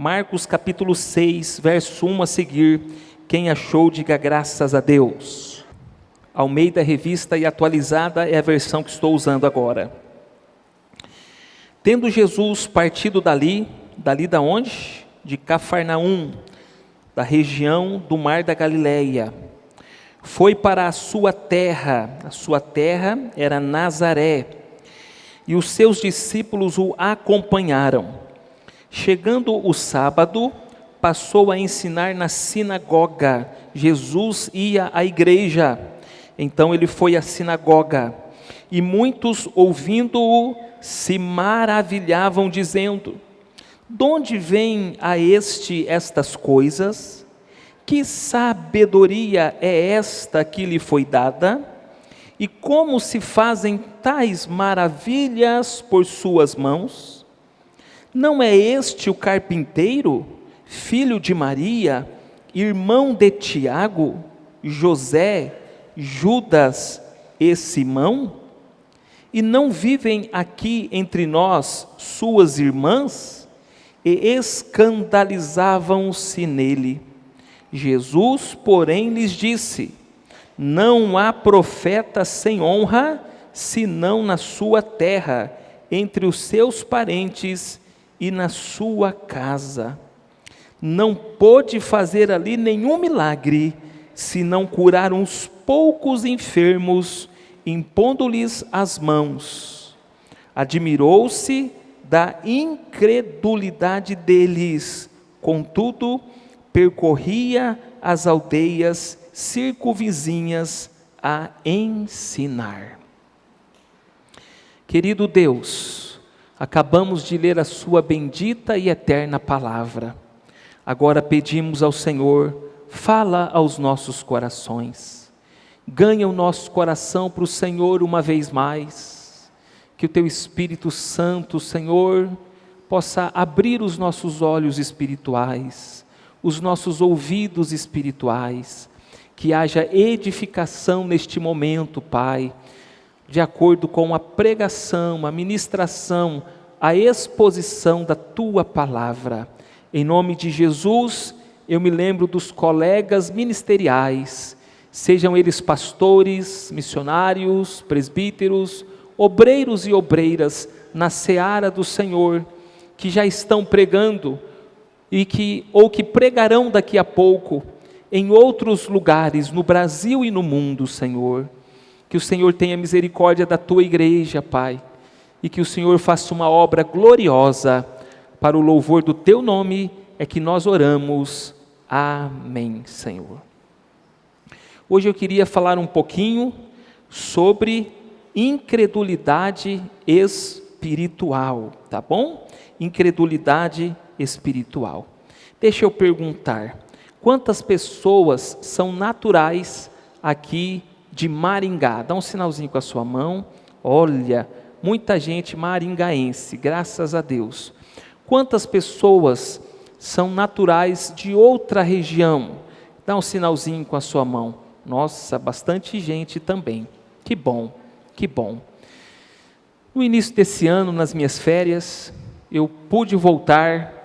Marcos capítulo 6, verso 1 a seguir. Quem achou, diga graças a Deus. Almeida Revista e Atualizada é a versão que estou usando agora. Tendo Jesus partido dali da onde? De Cafarnaum, da região do mar da Galileia, foi para a sua terra era Nazaré, e os seus discípulos o acompanharam. Chegando o sábado, passou a ensinar na sinagoga. Jesus ia à igreja, então ele foi à sinagoga, e muitos ouvindo-o se maravilhavam, dizendo: de onde vem a estas coisas? Que sabedoria é esta que lhe foi dada? E como se fazem tais maravilhas por suas mãos? Não é este o carpinteiro, filho de Maria, irmão de Tiago, José, Judas e Simão? E não vivem aqui entre nós suas irmãs? E escandalizavam-se nele. Jesus, porém, lhes disse: não há profeta sem honra, senão na sua terra, entre os seus parentes e na sua casa. Não pôde fazer ali nenhum milagre, senão curar uns poucos enfermos, impondo-lhes as mãos. Admirou-se da incredulidade deles, contudo, percorria as aldeias circunvizinhas a ensinar. Querido Deus, acabamos de ler a sua bendita e eterna palavra. Agora pedimos ao Senhor, fala aos nossos corações. Ganha o nosso coração para o Senhor uma vez mais. Que o Teu Espírito Santo, Senhor, possa abrir os nossos olhos espirituais, os nossos ouvidos espirituais, que haja edificação neste momento, Pai, de acordo com a pregação, a ministração, a exposição da Tua palavra. Em nome de Jesus, eu me lembro dos colegas ministeriais, sejam eles pastores, missionários, presbíteros, obreiros e obreiras na seara do Senhor, que já estão pregando ou que pregarão daqui a pouco em outros lugares, no Brasil e no mundo, Senhor. Que o Senhor tenha misericórdia da Tua igreja, Pai, e que o Senhor faça uma obra gloriosa para o louvor do Teu nome, é que nós oramos. Amém, Senhor. Hoje eu queria falar um pouquinho sobre incredulidade espiritual, tá bom? Incredulidade espiritual. Deixa eu perguntar, quantas pessoas são naturais aqui de Maringá? Dá um sinalzinho com a sua mão. Olha, muita gente maringaense, graças a Deus. Quantas pessoas são naturais de outra região? Dá um sinalzinho com a sua mão. Nossa, bastante gente também. Que bom, que bom. No início desse ano, nas minhas férias, eu pude voltar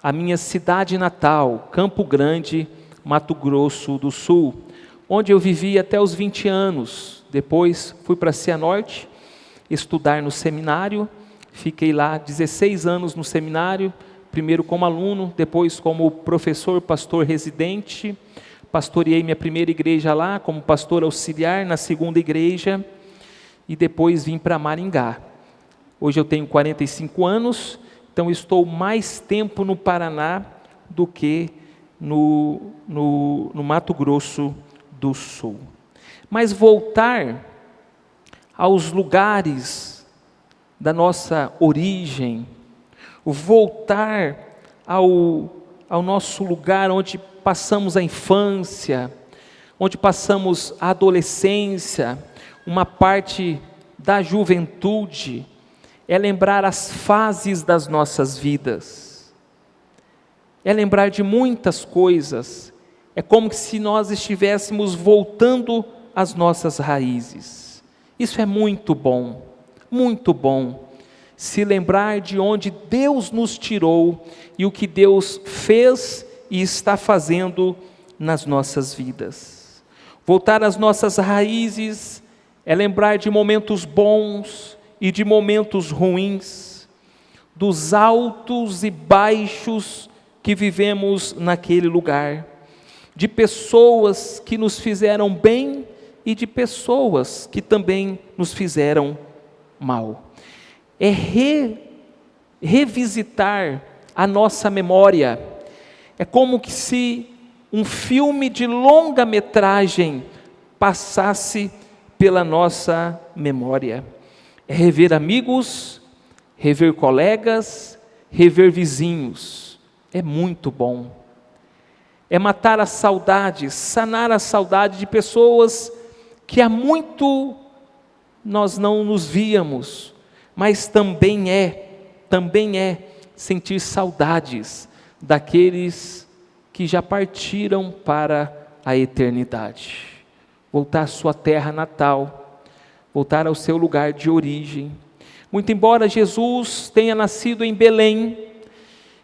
à minha cidade natal, Campo Grande, Mato Grosso do Sul, onde eu vivi até os 20 anos. Depois fui para Cianorte estudar no seminário, fiquei lá 16 anos no seminário, primeiro como aluno, depois como professor, pastor residente. Pastoreei minha primeira igreja lá, como pastor auxiliar na segunda igreja, e depois vim para Maringá. Hoje eu tenho 45 anos, então estou mais tempo no Paraná do que no Mato Grosso do Sul. Mas voltar aos lugares da nossa origem, voltar ao nosso lugar onde passamos a infância, onde passamos a adolescência, uma parte da juventude, é lembrar as fases das nossas vidas, é lembrar de muitas coisas, é como se nós estivéssemos voltando às nossas raízes. Isso é muito bom, muito bom. se lembrar de onde Deus nos tirou e o que Deus fez e está fazendo nas nossas vidas. Voltar às nossas raízes é lembrar de momentos bons e de momentos ruins, dos altos e baixos que vivemos naquele lugar, de pessoas que nos fizeram bem e de pessoas que também nos fizeram mal. É revisitar a nossa memória. É como que se um filme de longa-metragem passasse pela nossa memória. É rever amigos, rever colegas, rever vizinhos. É muito bom. É matar a saudade, sanar a saudade de pessoas que há muito nós não nos víamos, mas também é sentir saudades daqueles que já partiram para a eternidade. Voltar à sua terra natal, voltar ao seu lugar de origem. Muito embora Jesus tenha nascido em Belém,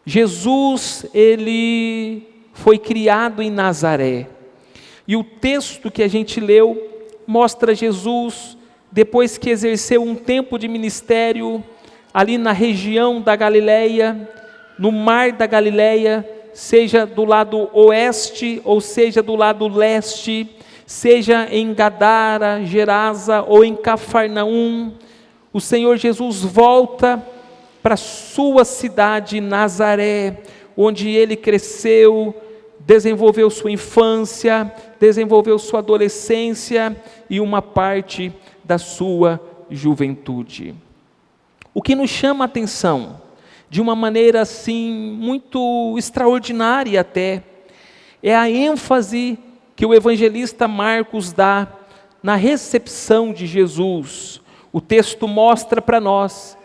Jesus, ele foi criado em Nazaré. E o texto que a gente leu mostra Jesus, depois que exerceu um tempo de ministério, ali na região da Galileia, no mar da Galileia, seja do lado oeste ou seja do lado leste, seja em Gadara, Gerasa ou em Cafarnaum, o Senhor Jesus volta para sua cidade Nazaré, onde ele cresceu, desenvolveu sua infância, desenvolveu sua adolescência e uma parte da sua juventude. O que nos chama a atenção, de uma maneira assim, muito extraordinária até, é a ênfase que o evangelista Marcos dá na recepção de Jesus. O texto mostra para nós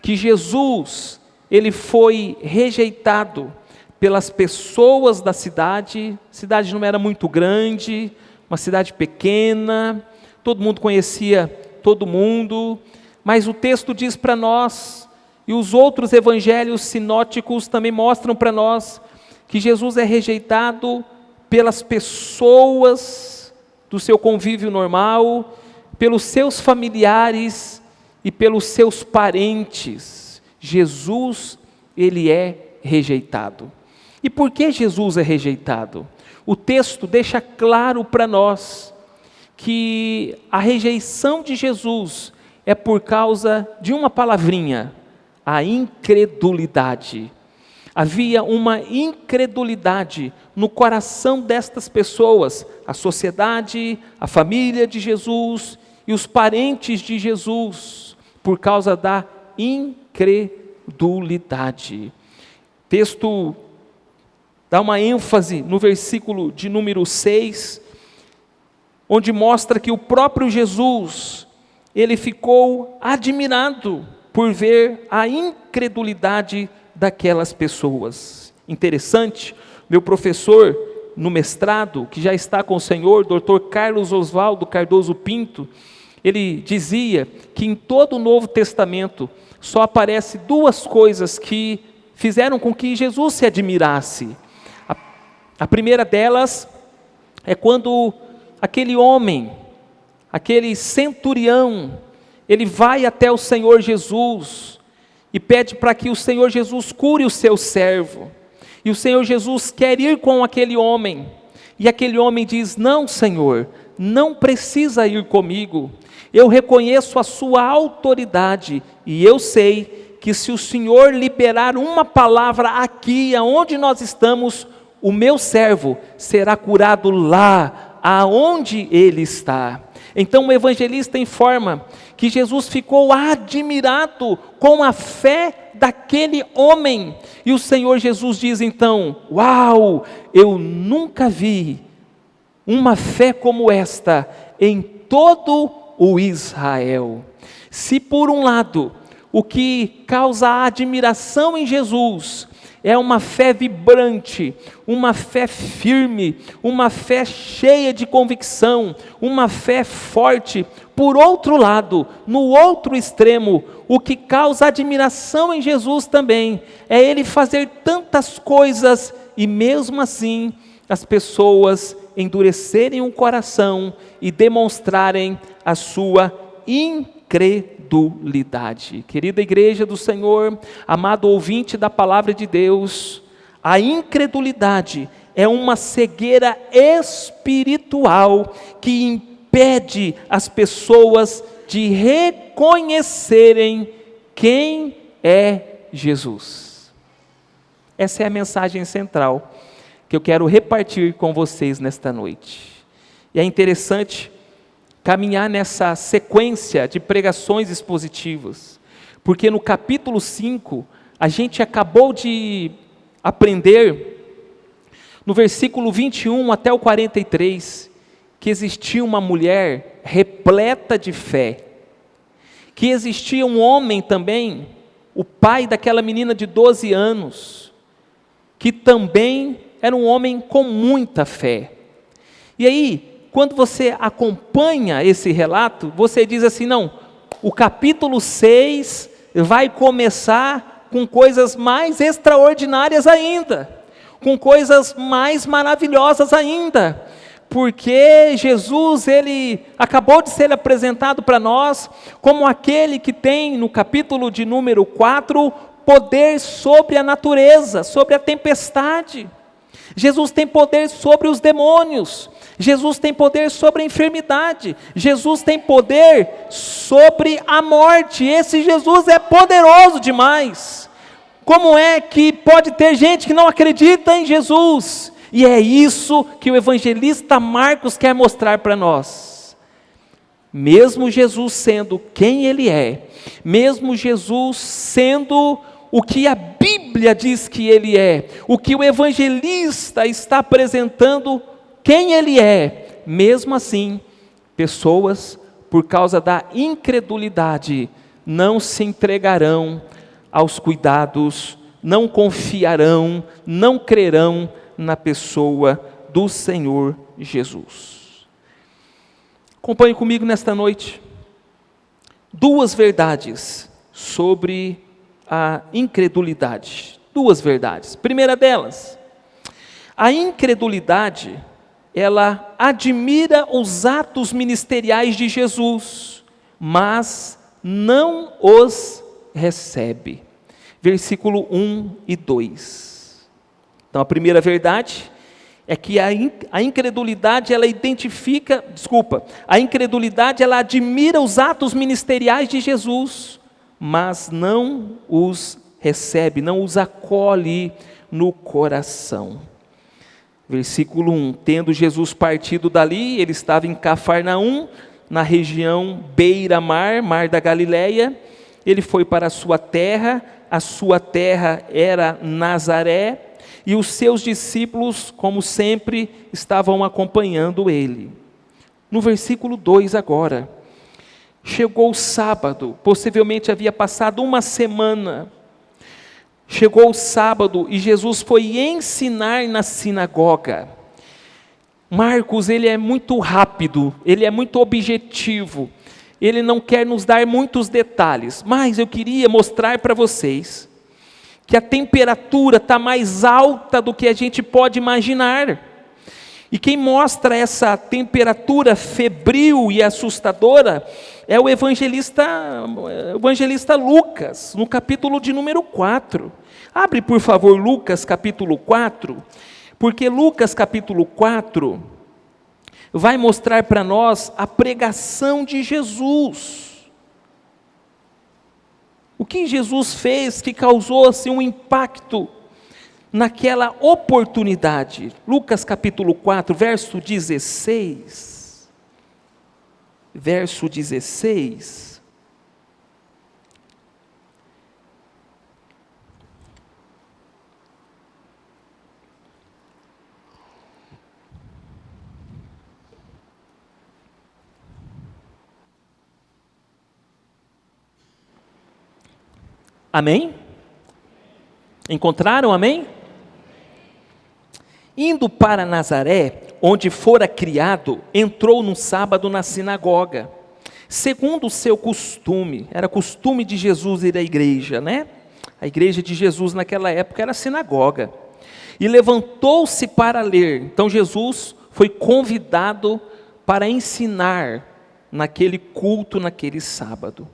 que Jesus, ele foi rejeitado pelas pessoas da cidade. A cidade não era muito grande, uma cidade pequena, todo mundo conhecia todo mundo, mas o texto diz para nós, e os outros evangelhos sinóticos também mostram para nós, que Jesus é rejeitado pelas pessoas do seu convívio normal, pelos seus familiares e pelos seus parentes. Jesus, ele é rejeitado. E por que Jesus é rejeitado? O texto deixa claro para nós que a rejeição de Jesus é por causa de uma palavrinha, a incredulidade. Havia uma incredulidade no coração destas pessoas, a sociedade, a família de Jesus e os parentes de Jesus, por causa da incredulidade. O texto dá uma ênfase no versículo de número 6, onde mostra que o próprio Jesus, ele ficou admirado por ver a incredulidade daquelas pessoas. Interessante, meu professor no mestrado, que já está com o Senhor, Dr. Carlos Oswaldo Cardoso Pinto, ele dizia que em todo o Novo Testamento só aparece duas coisas que fizeram com que Jesus se admirasse. A primeira delas é quando aquele homem, aquele centurião, ele vai até o Senhor Jesus e pede para que o Senhor Jesus cure o seu servo. E o Senhor Jesus quer ir com aquele homem. E aquele homem diz: não, Senhor, não precisa ir comigo. Eu reconheço a sua autoridade e eu sei que se o Senhor liberar uma palavra aqui, aonde nós estamos, o meu servo será curado lá, aonde ele está. Então o evangelista informa que Jesus ficou admirado com a fé daquele homem. E o Senhor Jesus diz então: uau, eu nunca vi uma fé como esta em todo o Israel. Se por um lado, o que causa admiração em Jesus é uma fé vibrante, uma fé firme, uma fé cheia de convicção, uma fé forte. Por outro lado, no outro extremo, o que causa admiração em Jesus também, é Ele fazer tantas coisas e mesmo assim as pessoas endurecerem o coração e demonstrarem a sua incredulidade. Querida igreja do Senhor, amado ouvinte da palavra de Deus, a incredulidade é uma cegueira espiritual que impede as pessoas de reconhecerem quem é Jesus. Essa é a mensagem central que eu quero repartir com vocês nesta noite. E é interessante caminhar nessa sequência de pregações expositivas, porque no capítulo 5, a gente acabou de aprender, no versículo 21 até o 43, que existia uma mulher repleta de fé, que existia um homem também, o pai daquela menina de 12 anos, que também era um homem com muita fé. E aí, quando você acompanha esse relato, você diz assim, não, o capítulo 6 vai começar com coisas mais extraordinárias ainda, com coisas mais maravilhosas ainda, porque Jesus, ele acabou de ser apresentado para nós como aquele que tem, no capítulo de número 4, poder sobre a natureza, sobre a tempestade. Jesus tem poder sobre os demônios, Jesus tem poder sobre a enfermidade, Jesus tem poder sobre a morte. Esse Jesus é poderoso demais. Como é que pode ter gente que não acredita em Jesus? E é isso que o evangelista Marcos quer mostrar para nós. Mesmo Jesus sendo quem Ele é, mesmo Jesus sendo o que a Bíblia diz que Ele é, o que o evangelista está apresentando quem Ele é, mesmo assim, pessoas, por causa da incredulidade, não se entregarão aos cuidados, não confiarão, não crerão na pessoa do Senhor Jesus. Acompanhe comigo nesta noite duas verdades sobre a incredulidade. Duas verdades. Primeira delas, a incredulidade, ela admira os atos ministeriais de Jesus, mas não os recebe. Versículo 1 e 2. Então, a primeira verdade é que a incredulidade, ela a incredulidade, ela admira os atos ministeriais de Jesus, mas não os recebe, não os acolhe no coração. Versículo 1, tendo Jesus partido dali, ele estava em Cafarnaum, na região beira-mar, mar da Galileia, ele foi para a sua terra era Nazaré, e os seus discípulos, como sempre, estavam acompanhando ele. No versículo 2 agora, chegou o sábado, possivelmente havia passado uma semana, chegou o sábado e Jesus foi ensinar na sinagoga. Marcos, ele é muito rápido, ele é muito objetivo, ele não quer nos dar muitos detalhes, mas eu queria mostrar para vocês que a temperatura está mais alta do que a gente pode imaginar. E quem mostra essa temperatura febril e assustadora é o evangelista Lucas, no capítulo de número 4. Abre, por favor, Lucas capítulo 4, porque Lucas capítulo 4 vai mostrar para nós a pregação de Jesus. O que Jesus fez que causou assim, um impacto naquela oportunidade. Lucas capítulo 4, verso 16. Verso 16. Amém? Encontraram, amém? Indo para Nazaré, onde fora criado, entrou num sábado na sinagoga, segundo o seu costume. Era costume de Jesus ir à igreja, né? A igreja de Jesus naquela época era a sinagoga. E levantou-se para ler. Então Jesus foi convidado para ensinar naquele culto, naquele sábado.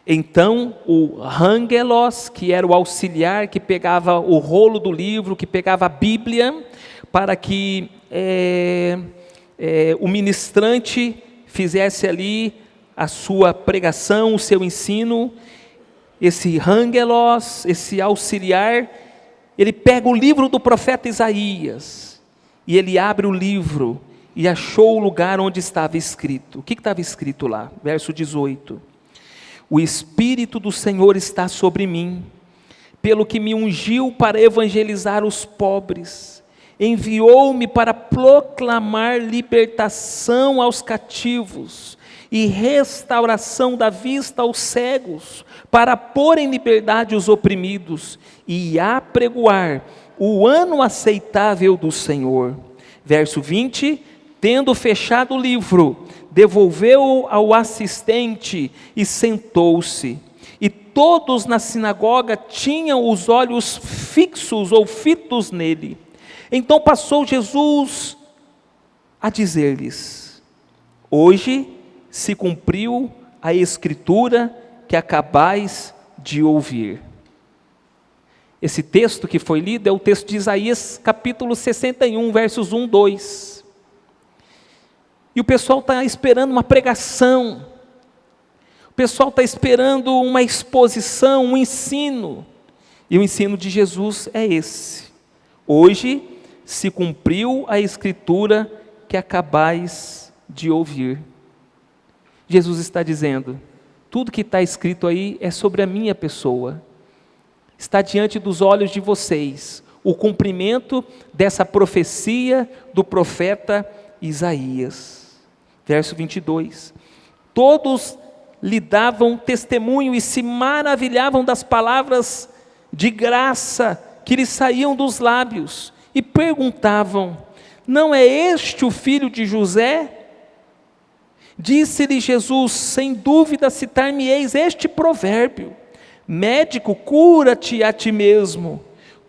Então o ângelos, que era o auxiliar, que pegava o rolo do livro, que pegava a Bíblia, para que o ministrante fizesse ali a sua pregação, o seu ensino. Esse ângelos, esse auxiliar, ele pega o livro do profeta Isaías, e ele abre o livro, e achou o lugar onde estava escrito. O que estava escrito lá? Verso 18. O Espírito do Senhor está sobre mim, pelo que me ungiu para evangelizar os pobres, enviou-me para proclamar libertação aos cativos, e restauração da vista aos cegos, para pôr em liberdade os oprimidos, e apregoar o ano aceitável do Senhor. Verso 20, tendo fechado o livro, devolveu-o ao assistente e sentou-se. E todos na sinagoga tinham os olhos fixos ou fitos nele. Então passou Jesus a dizer-lhes: hoje se cumpriu a escritura que acabais de ouvir. Esse texto que foi lido é o texto de Isaías capítulo 61, versos 1, 2. E o pessoal está esperando uma pregação, o pessoal está esperando uma exposição, um ensino, e o ensino de Jesus é esse: hoje se cumpriu a escritura que acabais de ouvir. Jesus está dizendo, tudo que está escrito aí é sobre a minha pessoa, está diante dos olhos de vocês, o cumprimento dessa profecia do profeta Isaías. Verso 22, todos lhe davam testemunho e se maravilhavam das palavras de graça que lhe saíam dos lábios, e perguntavam: não é este o filho de José? Disse-lhe Jesus: sem dúvida citar-me-eis este provérbio: médico, cura-te a ti mesmo.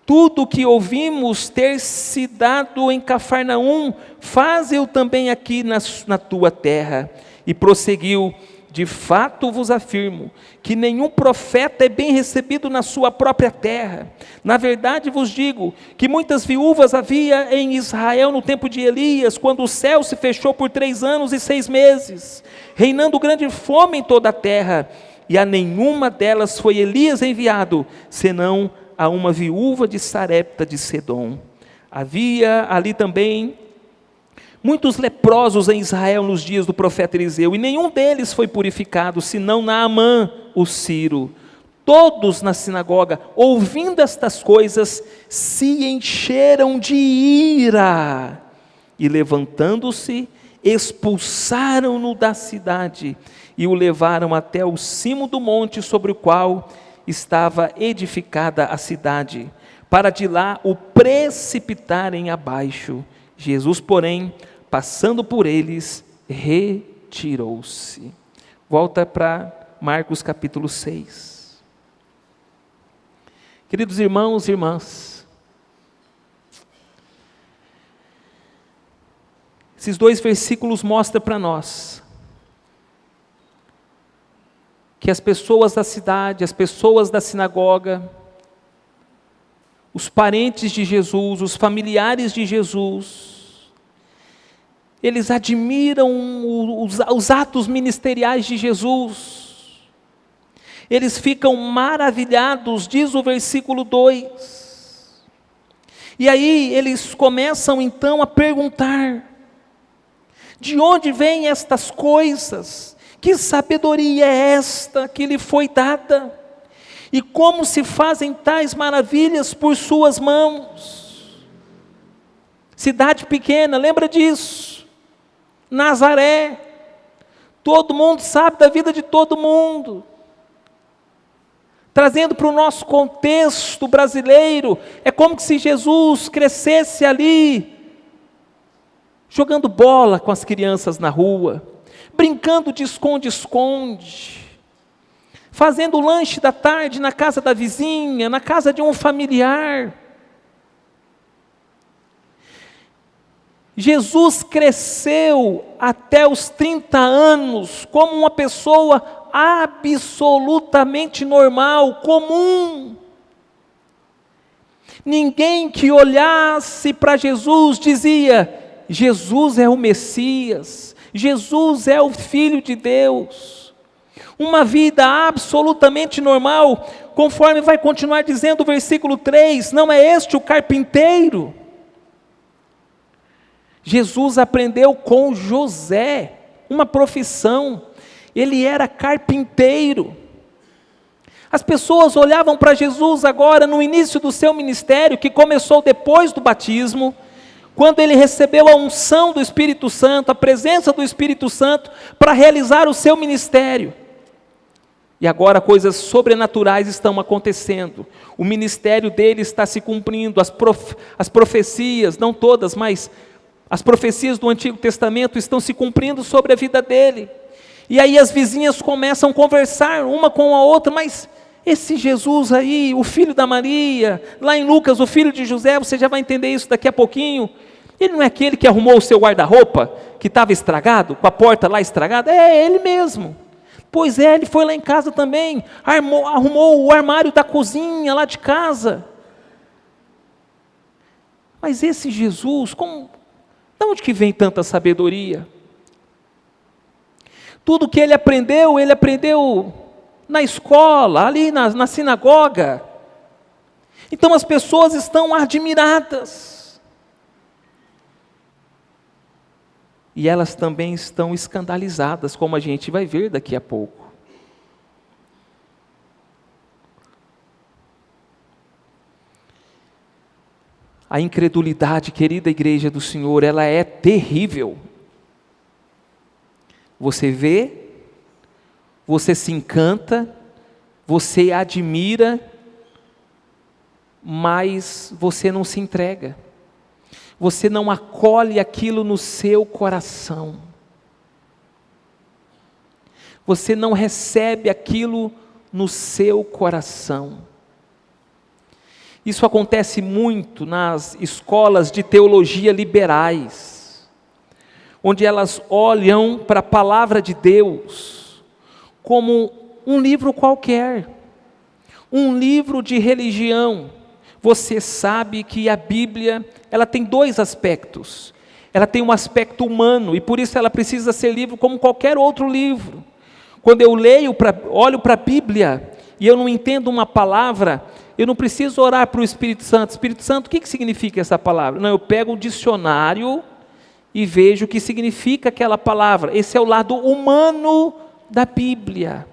Tudo o que ouvimos ter se dado em Cafarnaum, faze-o também aqui na tua terra. E prosseguiu: de fato vos afirmo, que nenhum profeta é bem recebido na sua própria terra. Na verdade vos digo, que muitas viúvas havia em Israel no tempo de Elias, quando o céu se fechou por 3 anos e 6 meses, reinando grande fome em toda a terra, e a nenhuma delas foi Elias enviado, senão a uma viúva de Sarepta de Sedom. Havia ali também muitos leprosos em Israel nos dias do profeta Eliseu, e nenhum deles foi purificado, senão Naamã, o Sírio. Todos na sinagoga, ouvindo estas coisas, se encheram de ira, e levantando-se, expulsaram-no da cidade, e o levaram até o cimo do monte sobre o qual estava edificada a cidade, para de lá o precipitarem abaixo. Jesus, porém, passando por eles, retirou-se. Volta para Marcos capítulo 6. Queridos irmãos e irmãs, esses 2 versículos mostram para nós que as pessoas da cidade, as pessoas da sinagoga, os parentes de Jesus, os familiares de Jesus, eles admiram os atos ministeriais de Jesus, eles ficam maravilhados, diz o versículo 2, e aí eles começam então a perguntar: de onde vêm estas coisas? Que sabedoria é esta que lhe foi dada? E como se fazem tais maravilhas por suas mãos? Cidade pequena, lembra disso? Nazaré, todo mundo sabe da vida de todo mundo. trazendo para o nosso contexto brasileiro, é como se Jesus crescesse ali, jogando bola com as crianças na rua, brincando de esconde-esconde, fazendo o lanche da tarde na casa da vizinha, na casa de um familiar. Jesus cresceu até os 30 anos como uma pessoa absolutamente normal, comum. Ninguém que olhasse para Jesus dizia: Jesus é o Messias, Jesus é o Filho de Deus. Uma vida absolutamente normal, conforme vai continuar dizendo o versículo 3, não é este o carpinteiro? Jesus aprendeu com José, uma profissão, ele era carpinteiro. As pessoas olhavam para Jesus agora no início do seu ministério, que começou depois do batismo, quando ele recebeu a unção do Espírito Santo, a presença do Espírito Santo, para realizar o seu ministério. E agora coisas sobrenaturais estão acontecendo, o ministério dele está se cumprindo, as profecias, não todas, mas as profecias do Antigo Testamento estão se cumprindo sobre a vida dele. E aí as vizinhas começam a conversar uma com a outra, mas esse Jesus aí, o filho da Maria, lá em Lucas, o filho de José, você já vai entender isso daqui a pouquinho, ele não é aquele que arrumou o seu guarda-roupa, que estava estragado, com a porta lá estragada? É ele mesmo. Pois é, ele foi lá em casa também, arrumou o armário da cozinha lá de casa. Mas esse Jesus, de onde que vem tanta sabedoria? Tudo que ele aprendeu na escola, ali na sinagoga. Então as pessoas estão admiradas. E elas também estão escandalizadas, como a gente vai ver daqui a pouco. A incredulidade, querida igreja do Senhor, ela é terrível. Você vê, você se encanta, você admira, mas você não se entrega. Você não acolhe aquilo no seu coração. Você não recebe aquilo no seu coração. Isso acontece muito nas escolas de teologia liberais, onde elas olham para a palavra de Deus como um livro qualquer, um livro de religião. Você sabe que a Bíblia, ela tem dois aspectos. Ela tem um aspecto humano, e por isso ela precisa ser livro como qualquer outro livro. Quando eu olho para a Bíblia, e eu não entendo uma palavra, eu não preciso orar para o Espírito Santo. Espírito Santo, o que significa essa palavra? Não, eu pego o dicionário e vejo o que significa aquela palavra. Esse é o lado humano da Bíblia.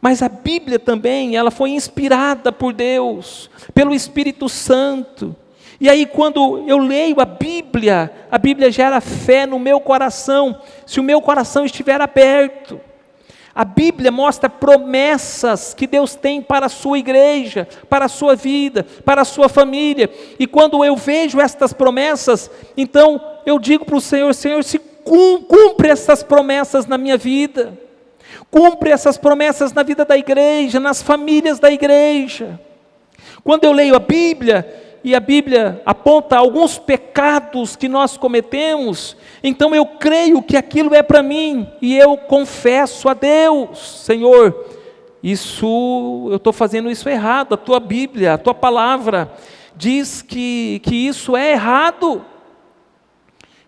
Mas a Bíblia também, ela foi inspirada por Deus, pelo Espírito Santo. E aí quando eu leio a Bíblia gera fé no meu coração, se o meu coração estiver aberto. A Bíblia mostra promessas que Deus tem para a sua igreja, para a sua vida, para a sua família. E quando eu vejo estas promessas, então eu digo para o Senhor: Senhor, se cumpre essas promessas na minha vida. Cumpre essas promessas na vida da igreja, nas famílias da igreja. Quando eu leio a Bíblia, e a Bíblia aponta alguns pecados que nós cometemos, então eu creio que aquilo é para mim, e eu confesso a Deus: Senhor, eu estou fazendo isso errado, a tua Bíblia, a tua palavra diz que isso é errado.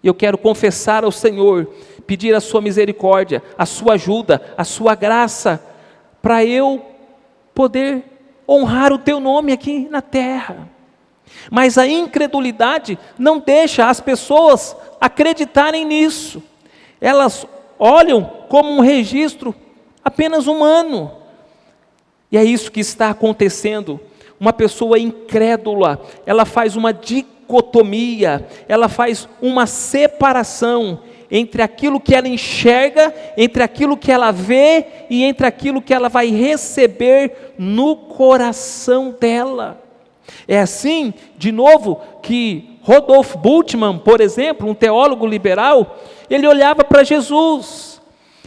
Eu quero confessar ao Senhor, pedir a sua misericórdia, a sua ajuda, a sua graça, para eu poder honrar o teu nome aqui na terra. Mas a incredulidade não deixa as pessoas acreditarem nisso. Elas olham como um registro apenas humano. E é isso que está acontecendo. Uma pessoa incrédula, ela faz uma dicotomia, ela faz uma separação entre aquilo que ela enxerga, entre aquilo que ela vê e entre aquilo que ela vai receber no coração dela. É assim, de novo, que Rudolf Bultmann, por exemplo, um teólogo liberal, ele olhava para Jesus.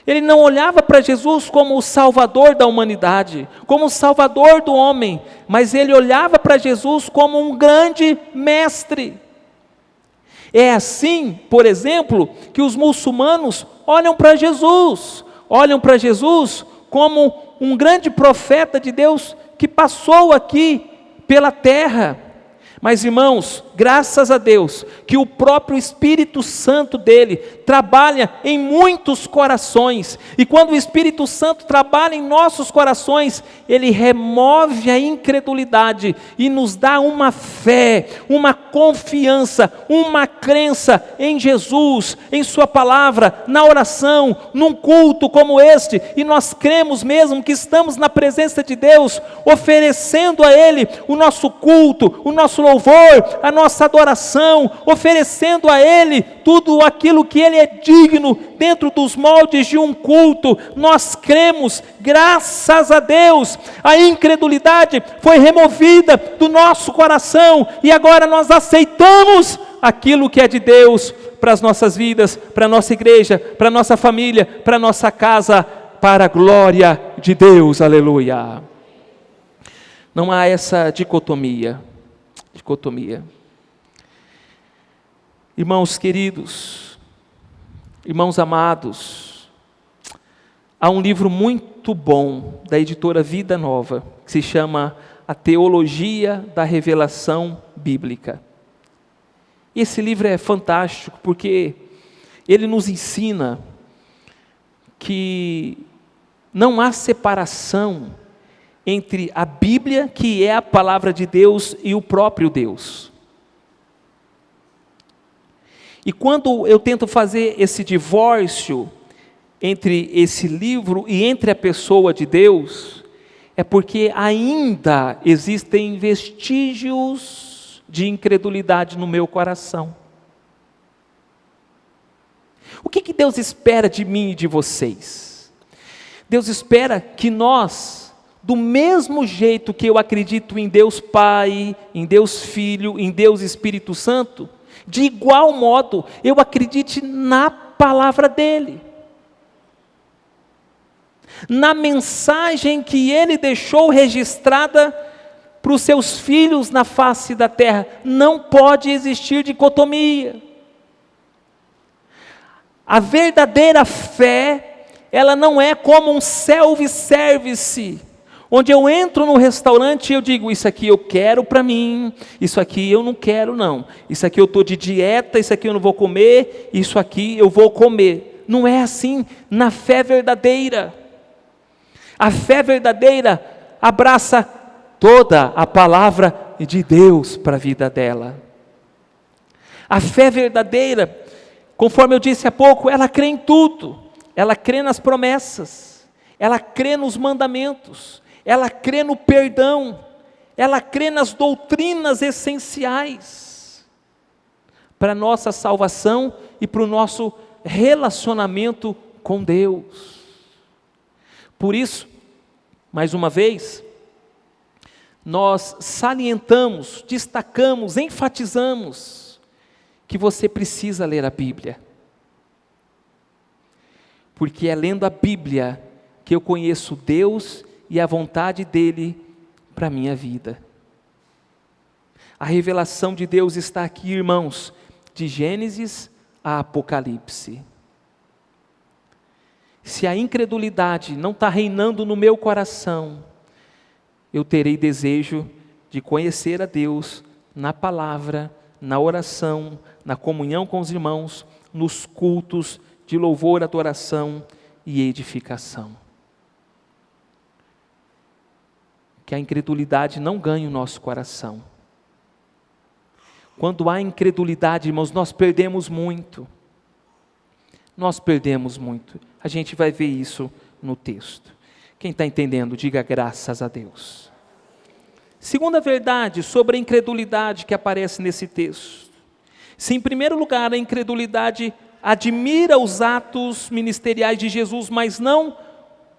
Ele não olhava para Jesus como o salvador da humanidade, como o salvador do homem, mas ele olhava para Jesus como um grande mestre. É assim, por exemplo, que os muçulmanos olham para Jesus como um grande profeta de Deus que passou aqui pela terra. Mas, irmãos, graças a Deus, que o próprio Espírito Santo dele trabalha em muitos corações, e quando o Espírito Santo trabalha em nossos corações, ele remove a incredulidade e nos dá uma fé, uma confiança, uma crença em Jesus, em sua palavra, na oração, num culto como este, e nós cremos mesmo que estamos na presença de Deus, oferecendo a ele o nosso culto, o nosso louvor, a nossa adoração, oferecendo a ele tudo aquilo que ele é digno dentro dos moldes de um culto. Nós cremos, graças a Deus, a incredulidade foi removida do nosso coração e agora nós aceitamos aquilo que é de Deus para as nossas vidas, para a nossa igreja, para a nossa família, para a nossa casa, para a glória de Deus, aleluia. Não há essa dicotomia. Irmãos queridos, irmãos amados, há um livro muito bom da editora Vida Nova, que se chama A Teologia da Revelação Bíblica. Esse livro é fantástico porque ele nos ensina que não há separação entre a Bíblia, que é a palavra de Deus, e o próprio Deus. E quando eu tento fazer esse divórcio entre esse livro e entre a pessoa de Deus, é porque ainda existem vestígios de incredulidade no meu coração. O que Deus espera de mim e de vocês? Deus espera que nós, do mesmo jeito que eu acredito em Deus Pai, em Deus Filho, em Deus Espírito Santo, de igual modo eu acredite na palavra dEle, na mensagem que Ele deixou registrada para os seus filhos na face da terra. Não pode existir dicotomia. A verdadeira fé, ela não é como um self-service, onde eu entro no restaurante e eu digo, isso aqui eu quero para mim, isso aqui eu não quero não, isso aqui eu estou de dieta, isso aqui eu não vou comer, isso aqui eu vou comer. Não é assim na fé verdadeira. A fé verdadeira abraça toda a palavra de Deus para a vida dela. A fé verdadeira, conforme eu disse há pouco, ela crê em tudo, ela crê nas promessas, ela crê nos mandamentos, ela crê no perdão, ela crê nas doutrinas essenciais para a nossa salvação e para o nosso relacionamento com Deus. Por isso, mais uma vez, nós salientamos, destacamos, enfatizamos que você precisa ler a Bíblia. Porque é lendo a Bíblia que eu conheço Deus e a vontade dEle para a minha vida. A revelação de Deus está aqui, irmãos, de Gênesis a Apocalipse. Se a incredulidade não está reinando no meu coração, eu terei desejo de conhecer a Deus na palavra, na oração, na comunhão com os irmãos, nos cultos de louvor, adoração e edificação. Que a incredulidade não ganhe o nosso coração. Quando há incredulidade, irmãos, nós perdemos muito. Nós perdemos muito. A gente vai ver isso no texto. Quem está entendendo, diga graças a Deus. Segunda verdade sobre a incredulidade que aparece nesse texto. Se em primeiro lugar a incredulidade admira os atos ministeriais de Jesus, mas não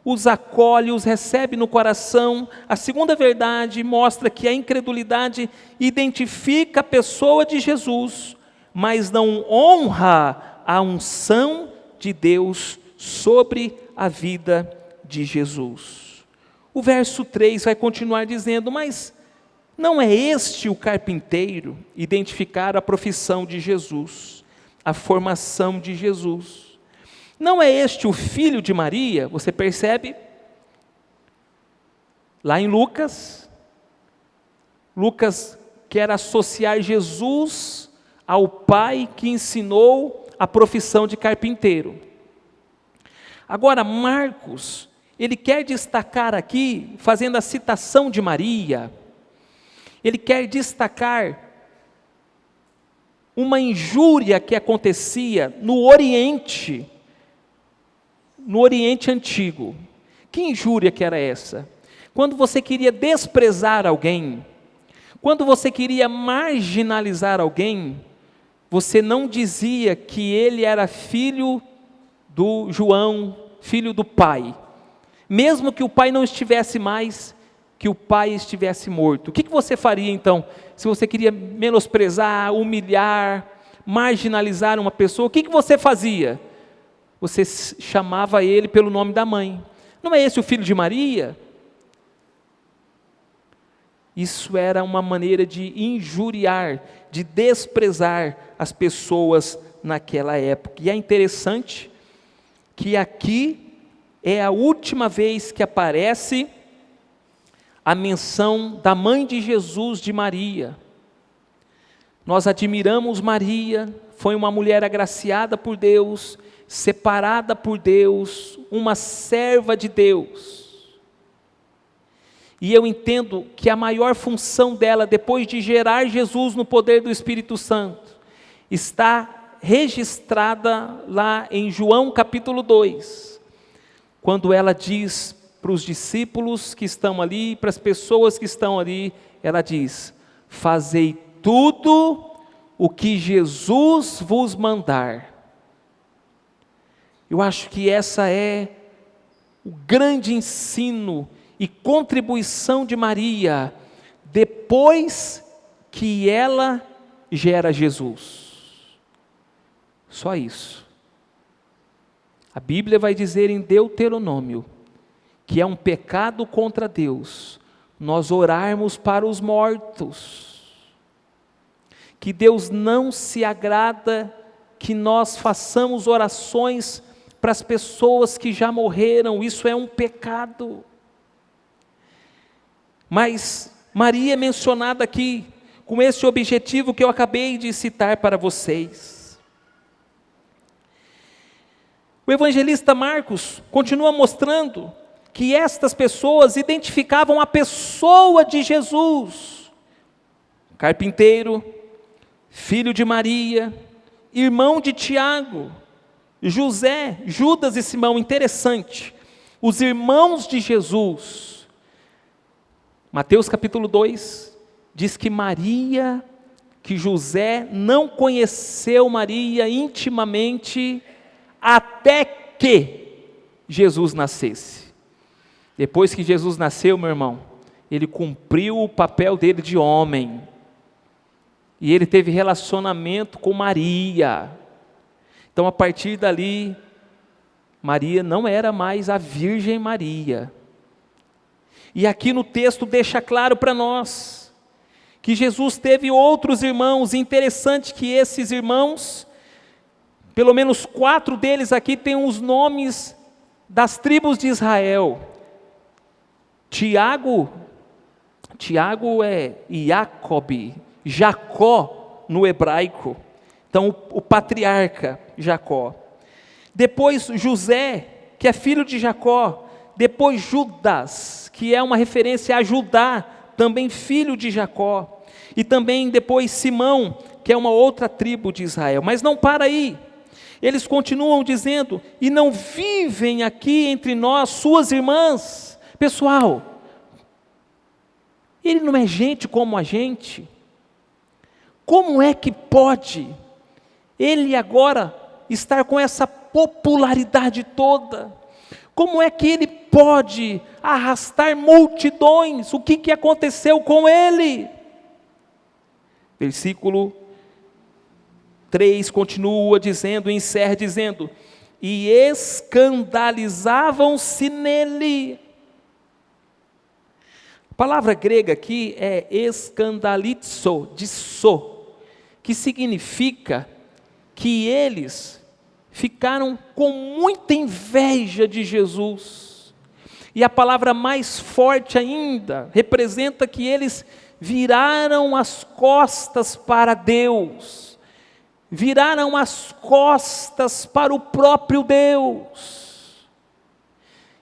os acolhe, os recebe no coração. A segunda verdade mostra que a incredulidade identifica a pessoa de Jesus, mas não honra a unção de Deus sobre a vida de Jesus. O verso 3 vai continuar dizendo: mas não é este o carpinteiro? Identificar a profissão de Jesus, a formação de Jesus. Não é este o filho de Maria? Você percebe? Lá em Lucas quer associar Jesus ao pai que ensinou a profissão de carpinteiro. Agora, Marcos, ele quer destacar aqui, fazendo a citação de Maria, ele quer destacar uma injúria que acontecia no Oriente Antigo. Que injúria que era essa? Quando você queria desprezar alguém, quando você queria marginalizar alguém, você não dizia que ele era filho do João, filho do pai, mesmo que o pai não estivesse mais, que o pai estivesse morto. O que você faria então, se você queria menosprezar, humilhar, marginalizar uma pessoa? O que você fazia? Você chamava ele pelo nome da mãe. Não é esse o filho de Maria? Isso era uma maneira de injuriar, de desprezar as pessoas naquela época. E é interessante que aqui é a última vez que aparece a menção da mãe de Jesus, de Maria. Nós admiramos Maria, foi uma mulher agraciada por Deus, separada por Deus, uma serva de Deus. E eu entendo que a maior função dela, depois de gerar Jesus no poder do Espírito Santo, está registrada lá em João capítulo 2, quando ela diz para os discípulos que estão ali, para as pessoas que estão ali, ela diz: fazei tudo o que Jesus vos mandar. Eu acho que essa é o grande ensino e contribuição de Maria, depois que ela gera Jesus. Só isso. A Bíblia vai dizer em Deuteronômio, que é um pecado contra Deus, nós orarmos para os mortos, que Deus não se agrada que nós façamos orações para as pessoas que já morreram, isso é um pecado. Mas Maria é mencionada aqui, com esse objetivo que eu acabei de citar para vocês. O evangelista Marcos continua mostrando que estas pessoas identificavam a pessoa de Jesus, carpinteiro, filho de Maria, irmão de Tiago, José, Judas e Simão. Interessante, os irmãos de Jesus. Mateus capítulo 2, diz que José não conheceu Maria intimamente, até que Jesus nascesse. Depois que Jesus nasceu, meu irmão, ele cumpriu o papel dele de homem, e ele teve relacionamento com Maria. Então, a partir dali, Maria não era mais a Virgem Maria. E aqui no texto deixa claro para nós, que Jesus teve outros irmãos. Interessante que esses irmãos, pelo menos 4 deles aqui, têm os nomes das tribos de Israel. Tiago é Jacob, Jacó no hebraico. Então o patriarca Jacó. Depois José, que é filho de Jacó. Depois Judas, que é uma referência a Judá, também filho de Jacó. E também depois Simão, que é uma outra tribo de Israel. Mas não para aí. Eles continuam dizendo: e não vivem aqui entre nós suas irmãs? Pessoal, ele não é gente como a gente? Como é que pode ele agora estar com essa popularidade toda? Como é que ele pode arrastar multidões? O que aconteceu com ele? Versículo 3 continua dizendo, encerra dizendo, e escandalizavam-se nele. A palavra grega aqui é escandalizo, que significa que eles ficaram com muita inveja de Jesus. E a palavra mais forte ainda, representa que eles viraram as costas para Deus. Viraram as costas para o próprio Deus.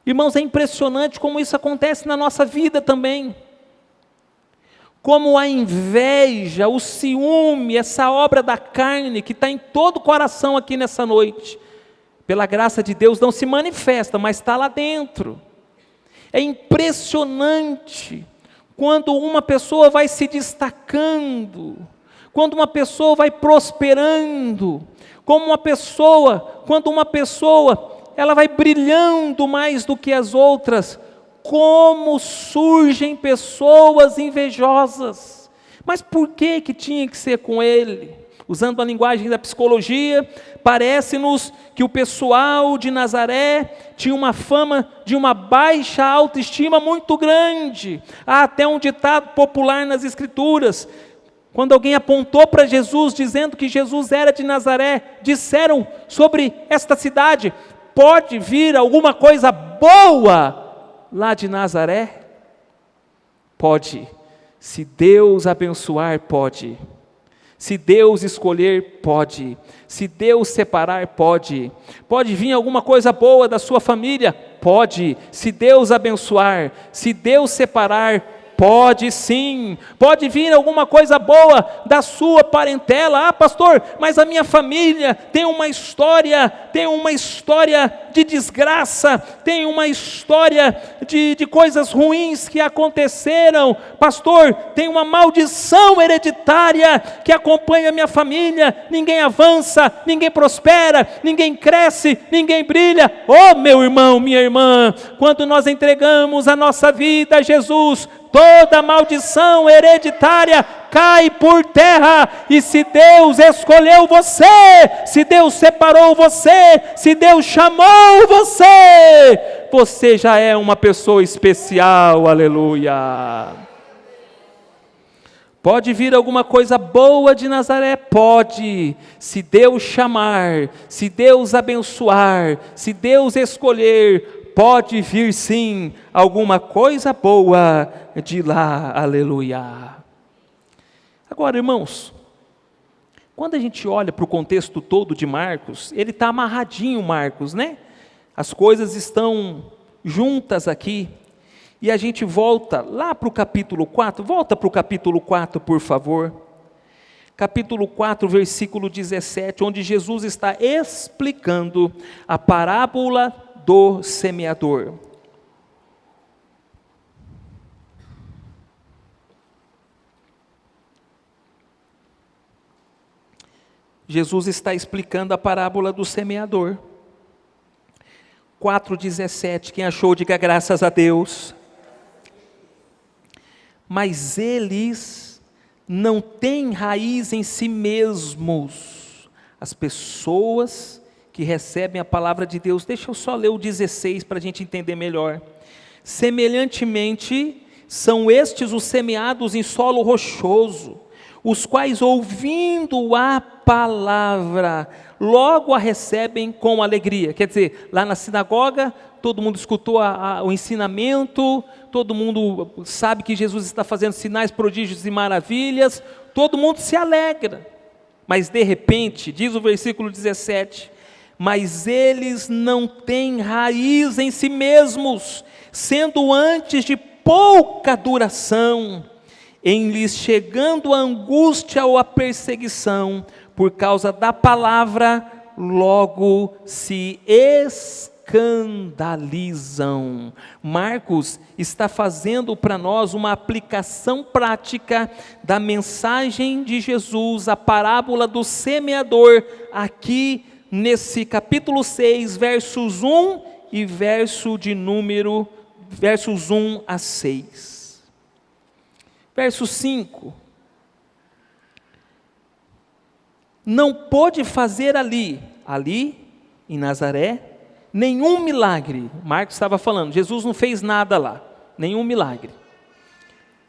Irmãos, é impressionante como isso acontece na nossa vida também. Como a inveja, o ciúme, essa obra da carne que está em todo o coração aqui nessa noite, pela graça de Deus não se manifesta, mas está lá dentro. É impressionante quando uma pessoa vai se destacando, quando uma pessoa vai prosperando, quando uma pessoa ela vai brilhando mais do que as outras, como surgem pessoas invejosas. Mas por que tinha que ser com ele? Usando a linguagem da psicologia, parece-nos que o pessoal de Nazaré tinha uma fama de uma baixa autoestima muito grande. Há até um ditado popular nas Escrituras, quando alguém apontou para Jesus, dizendo que Jesus era de Nazaré, disseram sobre esta cidade, pode vir alguma coisa boa lá de Nazaré? Pode, se Deus abençoar, pode. Se Deus escolher, pode. Se Deus separar, pode. Pode vir alguma coisa boa da sua família? Pode. Se Deus abençoar, se Deus separar, pode sim. Pode vir alguma coisa boa da sua parentela. Ah, pastor, mas a minha família tem uma história de desgraça, tem uma história de coisas ruins que aconteceram. Pastor, tem uma maldição hereditária que acompanha a minha família. Ninguém avança, ninguém prospera, ninguém cresce, ninguém brilha. Oh, meu irmão, minha irmã, quando nós entregamos a nossa vida a Jesus, toda maldição hereditária cai por terra. E se Deus escolheu você, se Deus separou você, se Deus chamou você, você já é uma pessoa especial, aleluia. Pode vir alguma coisa boa de Nazaré? Pode, se Deus chamar, se Deus abençoar, se Deus escolher, pode vir sim alguma coisa boa de lá, aleluia. Agora, irmãos, quando a gente olha para o contexto todo de Marcos, ele está amarradinho, Marcos, né? As coisas estão juntas aqui, e a gente volta lá para o capítulo 4, volta para o capítulo 4, por favor. Capítulo 4, versículo 17, onde Jesus está explicando a parábola do semeador. Jesus está explicando a parábola do semeador. 4,17, quem achou, diga graças a Deus. Mas eles não têm raiz em si mesmos. As pessoas que recebem a palavra de Deus, deixa eu só ler o 16 para a gente entender melhor. Semelhantemente, são estes os semeados em solo rochoso, os quais, ouvindo a palavra, logo a recebem com alegria. Quer dizer, lá na sinagoga, todo mundo escutou o ensinamento, todo mundo sabe que Jesus está fazendo sinais, prodígios e maravilhas, todo mundo se alegra. Mas de repente, diz o versículo 17, mas eles não têm raiz em si mesmos, sendo antes de pouca duração, em lhes chegando a angústia ou a perseguição, por causa da palavra, logo se escandalizam. Marcos está fazendo para nós uma aplicação prática da mensagem de Jesus, a parábola do semeador, aqui nesse capítulo 6, versos 1 e versos 1 a 6. Verso 5. Não pôde fazer ali em Nazaré, nenhum milagre. Marcos estava falando, Jesus não fez nada lá, nenhum milagre.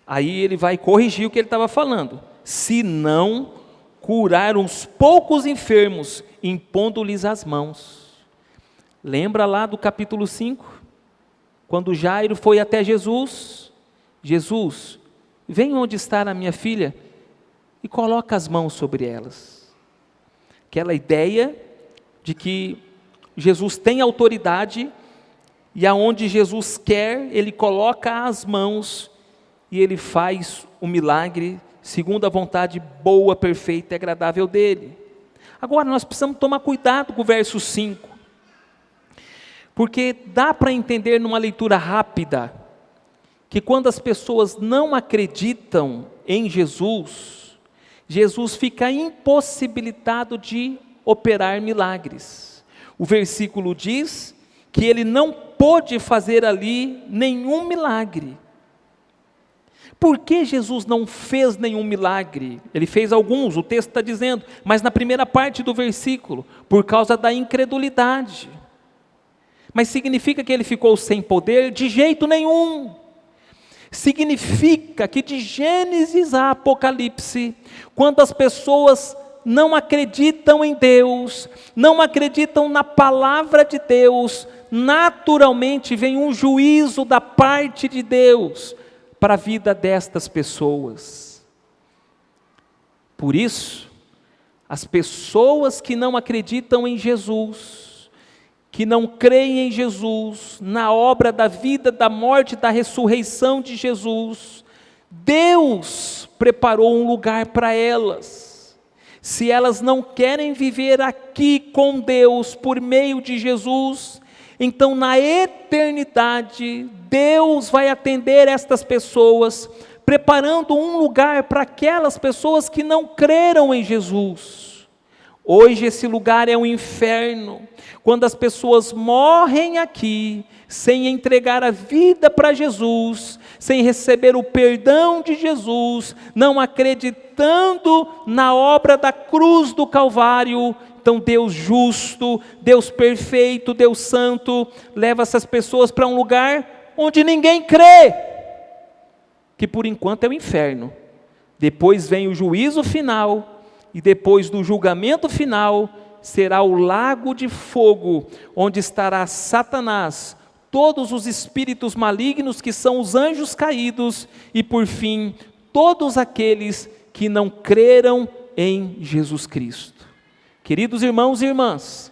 Aí ele vai corrigir o que ele estava falando. Se não curar uns poucos enfermos, impondo-lhes as mãos. Lembra lá do capítulo 5? Quando Jairo foi até Jesus. Jesus, vem onde está a minha filha e coloca as mãos sobre elas. Aquela ideia de que Jesus tem autoridade e aonde Jesus quer, Ele coloca as mãos e Ele faz o milagre segundo a vontade boa, perfeita e agradável dEle. Agora nós precisamos tomar cuidado com o verso 5, porque dá para entender numa leitura rápida, que quando as pessoas não acreditam em Jesus, Jesus fica impossibilitado de operar milagres. O versículo diz que ele não pôde fazer ali nenhum milagre. Por que Jesus não fez nenhum milagre? Ele fez alguns, o texto está dizendo, mas na primeira parte do versículo, por causa da incredulidade. Mas significa que ele ficou sem poder? De jeito nenhum. Significa que de Gênesis a Apocalipse, quando as pessoas não acreditam em Deus, não acreditam na palavra de Deus, naturalmente vem um juízo da parte de Deus para a vida destas pessoas. Por isso, as pessoas que não acreditam em Jesus, que não creem em Jesus, na obra da vida, da morte, da ressurreição de Jesus, Deus preparou um lugar para elas. Se elas não querem viver aqui com Deus por meio de Jesus, então na eternidade Deus vai atender estas pessoas, preparando um lugar para aquelas pessoas que não creram em Jesus. Hoje esse lugar é um inferno, quando as pessoas morrem aqui, sem entregar a vida para Jesus, sem receber o perdão de Jesus, não acreditando na obra da cruz do Calvário. Então Deus justo, Deus perfeito, Deus santo, leva essas pessoas para um lugar onde ninguém crê, que por enquanto é o inferno. Depois vem o juízo final, e depois do julgamento final, será o lago de fogo, onde estará Satanás, todos os espíritos malignos que são os anjos caídos, e por fim, todos aqueles que não creram em Jesus Cristo. Queridos irmãos e irmãs,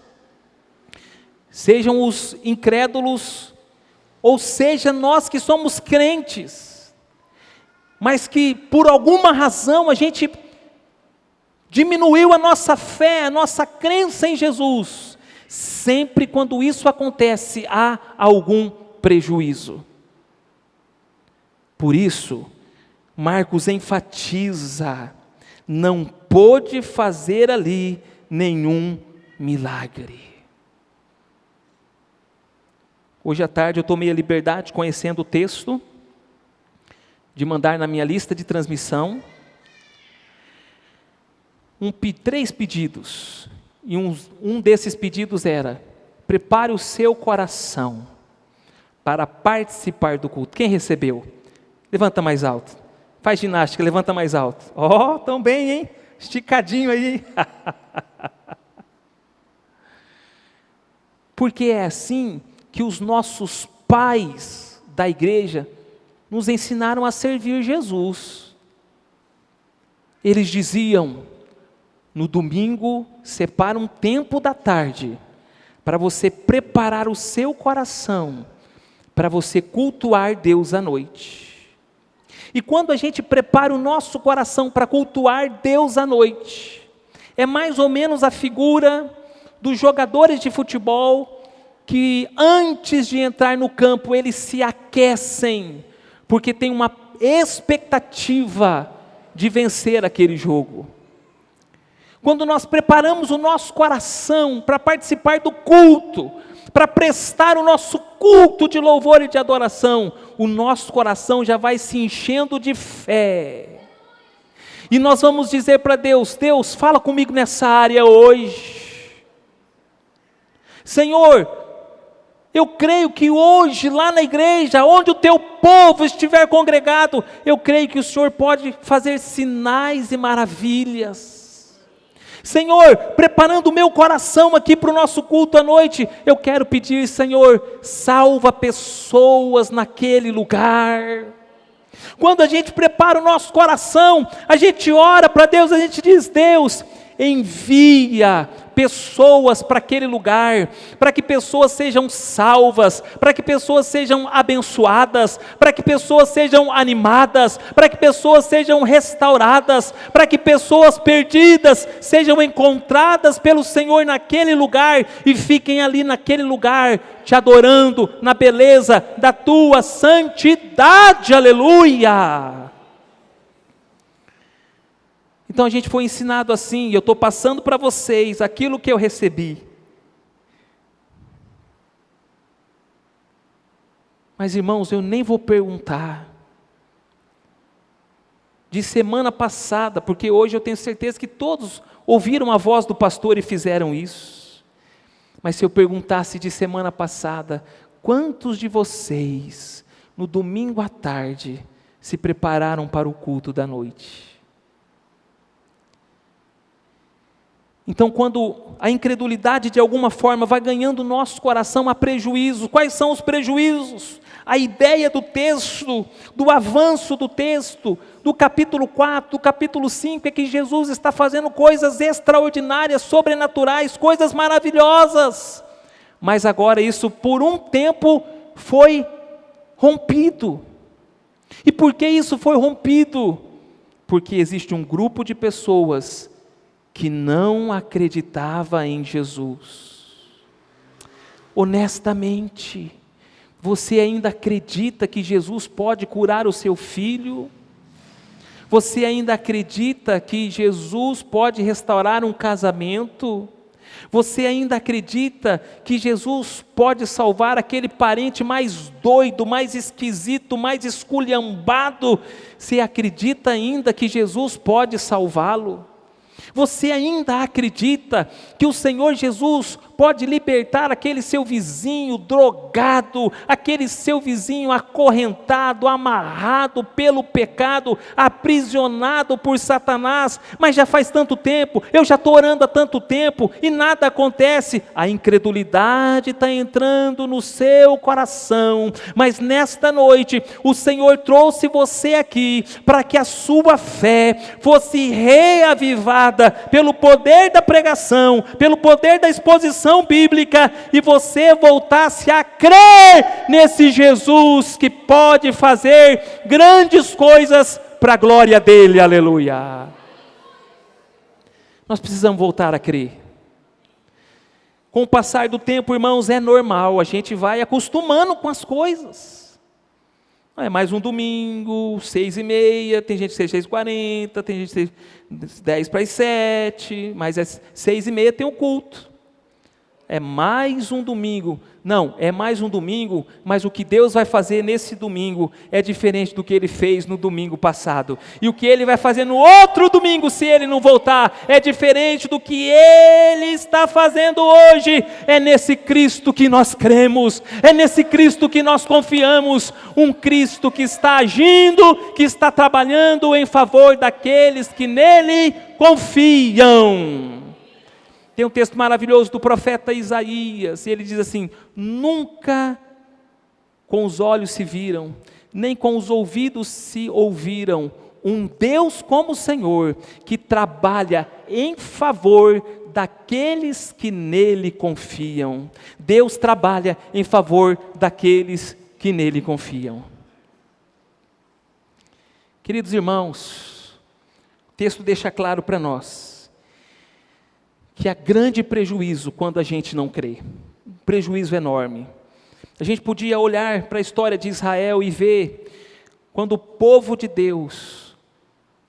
sejam os incrédulos, ou seja nós que somos crentes, mas que por alguma razão a gente diminuiu a nossa fé, a nossa crença em Jesus, sempre quando isso acontece, há algum prejuízo. Por isso, Marcos enfatiza, não pôde fazer ali nenhum milagre. Hoje à tarde eu tomei a liberdade, conhecendo o texto, de mandar na minha lista de transmissão 3 pedidos, e um desses pedidos era: prepare o seu coração para participar do culto. Quem recebeu? Levanta mais alto. Faz ginástica, levanta mais alto. Ó, tão bem, hein? Esticadinho aí. Porque é assim que os nossos pais da igreja nos ensinaram a servir Jesus. Eles diziam: no domingo, separa um tempo da tarde, para você preparar o seu coração, para você cultuar Deus à noite. E quando a gente prepara o nosso coração para cultuar Deus à noite, é mais ou menos a figura dos jogadores de futebol, que antes de entrar no campo, eles se aquecem, porque tem uma expectativa de vencer aquele jogo. quando nós preparamos o nosso coração para participar do culto, para prestar o nosso culto de louvor e de adoração, o nosso coração já vai se enchendo de fé. E nós vamos dizer para Deus: Deus, fala comigo nessa área hoje. Senhor, eu creio que hoje, lá na igreja, onde o teu povo estiver congregado, eu creio que o Senhor pode fazer sinais e maravilhas. Senhor, preparando o meu coração aqui para o nosso culto à noite, eu quero pedir, Senhor, salva pessoas naquele lugar. Quando a gente prepara o nosso coração, a gente ora para Deus, a gente diz: Deus, envia pessoas para aquele lugar, para que pessoas sejam salvas, para que pessoas sejam abençoadas, para que pessoas sejam animadas, para que pessoas sejam restauradas, para que pessoas perdidas sejam encontradas pelo Senhor naquele lugar e fiquem ali naquele lugar, te adorando na beleza da tua santidade, aleluia. Então a gente foi ensinado assim, e eu estou passando para vocês aquilo que eu recebi. Mas irmãos, eu nem vou perguntar de semana passada, porque hoje eu tenho certeza que todos ouviram a voz do pastor e fizeram isso. Mas se eu perguntasse de semana passada, quantos de vocês, no domingo à tarde, se prepararam para o culto da noite? Então, quando a incredulidade de alguma forma vai ganhando o nosso coração, há prejuízo. Quais são os prejuízos? A ideia do texto, do avanço do texto, do capítulo 4, do capítulo 5, é que Jesus está fazendo coisas extraordinárias, sobrenaturais, coisas maravilhosas. Mas agora isso por um tempo foi rompido. E por que isso foi rompido? Porque existe um grupo de pessoas que não acreditava em Jesus. Honestamente, você ainda acredita que Jesus pode curar o seu filho? Você ainda acredita que Jesus pode restaurar um casamento? Você ainda acredita que Jesus pode salvar aquele parente mais doido, mais esquisito, mais esculhambado? Você acredita ainda que Jesus pode salvá-lo? Você ainda acredita que o Senhor Jesus pode libertar aquele seu vizinho drogado, aquele seu vizinho acorrentado, amarrado pelo pecado, aprisionado por Satanás? Mas já faz tanto tempo, eu já estou orando há tanto tempo e nada acontece. A incredulidade está entrando no seu coração, mas nesta noite o Senhor trouxe você aqui para que a sua fé fosse reavivada pelo poder da pregação, pelo poder da exposição bíblica, e você voltasse a crer nesse Jesus que pode fazer grandes coisas para a glória dele, aleluia. Nós precisamos voltar a crer. Com o passar do tempo, irmãos, é normal, a gente vai acostumando com as coisas. É mais um domingo, 6h30, tem gente que seja 6h40, tem gente que seja 10 para as 7, mas é 6h30 tem o culto. É mais um domingo. Não, é mais um domingo, mas o que Deus vai fazer nesse domingo é diferente do que Ele fez no domingo passado. E o que Ele vai fazer no outro domingo, se Ele não voltar, é diferente do que Ele está fazendo hoje. É nesse Cristo que nós cremos, é nesse Cristo que nós confiamos, um Cristo que está agindo, que está trabalhando em favor daqueles que nele confiam. Tem um texto maravilhoso do profeta Isaías, e ele diz assim: nunca com os olhos se viram, nem com os ouvidos se ouviram, um Deus como o Senhor, que trabalha em favor daqueles que nele confiam. Deus trabalha em favor daqueles que nele confiam. Queridos irmãos, o texto deixa claro para nós que há grande prejuízo quando a gente não crê, um prejuízo enorme. A gente podia olhar para a história de Israel e ver, quando o povo de Deus,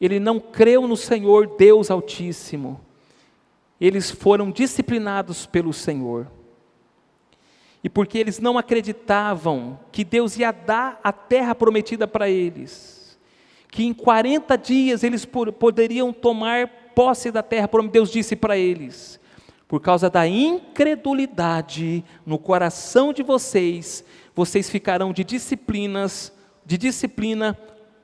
ele não creu no Senhor Deus Altíssimo, eles foram disciplinados pelo Senhor. E porque eles não acreditavam que Deus ia dar a terra prometida para eles, que em 40 dias eles poderiam tomar posse da terra, Deus disse para eles: por causa da incredulidade no coração de vocês, vocês ficarão de disciplina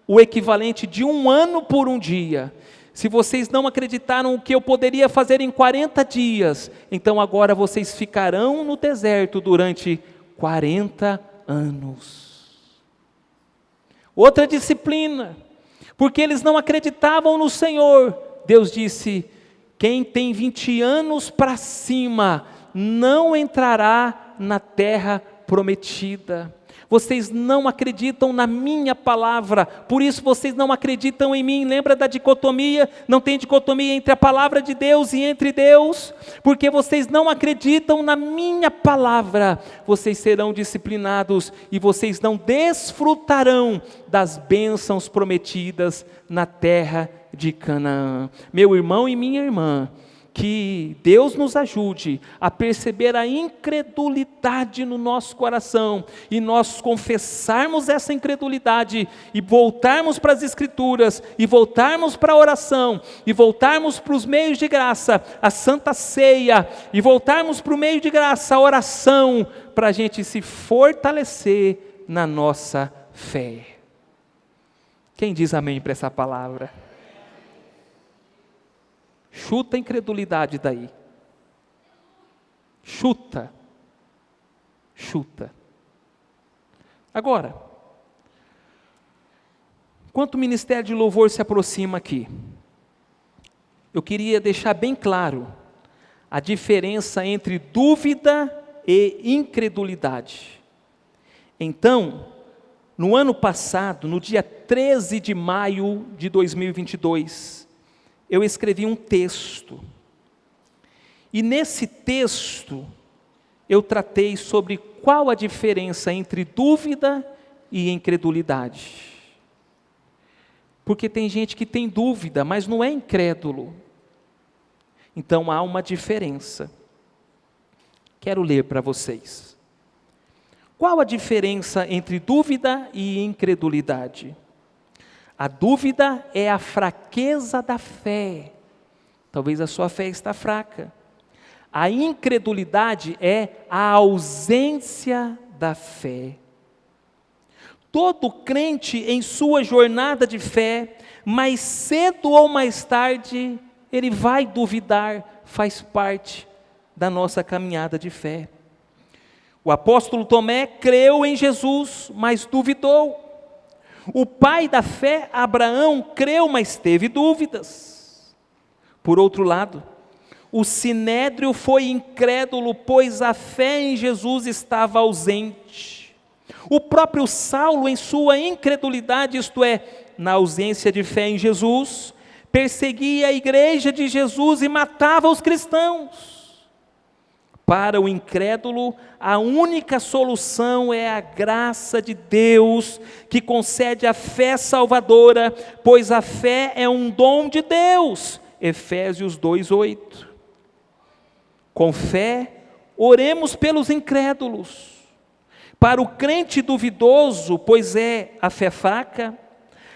o equivalente de 1 ano por um dia. Se vocês não acreditaram que eu poderia fazer em 40 dias, então agora vocês ficarão no deserto durante 40 anos. Outra disciplina, porque eles não acreditavam no Senhor. Deus disse: quem tem 20 anos para cima não entrará na terra prometida. Vocês não acreditam na minha palavra, por isso vocês não acreditam em mim. Lembra da dicotomia? Não tem dicotomia entre a palavra de Deus e entre Deus, porque vocês não acreditam na minha palavra. Vocês serão disciplinados e vocês não desfrutarão das bênçãos prometidas na terra de Canaã. Meu irmão e minha irmã, que Deus nos ajude a perceber a incredulidade no nosso coração, e nós confessarmos essa incredulidade, e voltarmos para as Escrituras, e voltarmos para a oração, e voltarmos para os meios de graça, a Santa Ceia, e voltarmos para o meio de graça, a oração, para a gente se fortalecer na nossa fé. Quem diz amém para essa palavra? Chuta a incredulidade daí. Chuta. Agora, enquanto o ministério de louvor se aproxima aqui, eu queria deixar bem claro a diferença entre dúvida e incredulidade. Então, no ano passado, no dia 13 de maio de 2022, eu escrevi um texto, e nesse texto eu tratei sobre qual a diferença entre dúvida e incredulidade. Porque tem gente que tem dúvida, mas não é incrédulo. Então há uma diferença. Quero ler para vocês. Qual a diferença entre dúvida e incredulidade? A dúvida é a fraqueza da fé. Talvez a sua fé está fraca. A incredulidade é a ausência da fé. Todo crente em sua jornada de fé, mais cedo ou mais tarde, ele vai duvidar, faz parte da nossa caminhada de fé. O apóstolo Tomé creu em Jesus, mas duvidou. O pai da fé, Abraão, creu, mas teve dúvidas. Por outro lado, o sinédrio foi incrédulo, pois a fé em Jesus estava ausente. O próprio Saulo, em sua incredulidade, isto é, na ausência de fé em Jesus, perseguia a igreja de Jesus e matava os cristãos. Para o incrédulo, a única solução é a graça de Deus, que concede a fé salvadora, pois a fé é um dom de Deus. Efésios 2:8. Com fé, oremos pelos incrédulos. Para o crente duvidoso, pois é a fé fraca,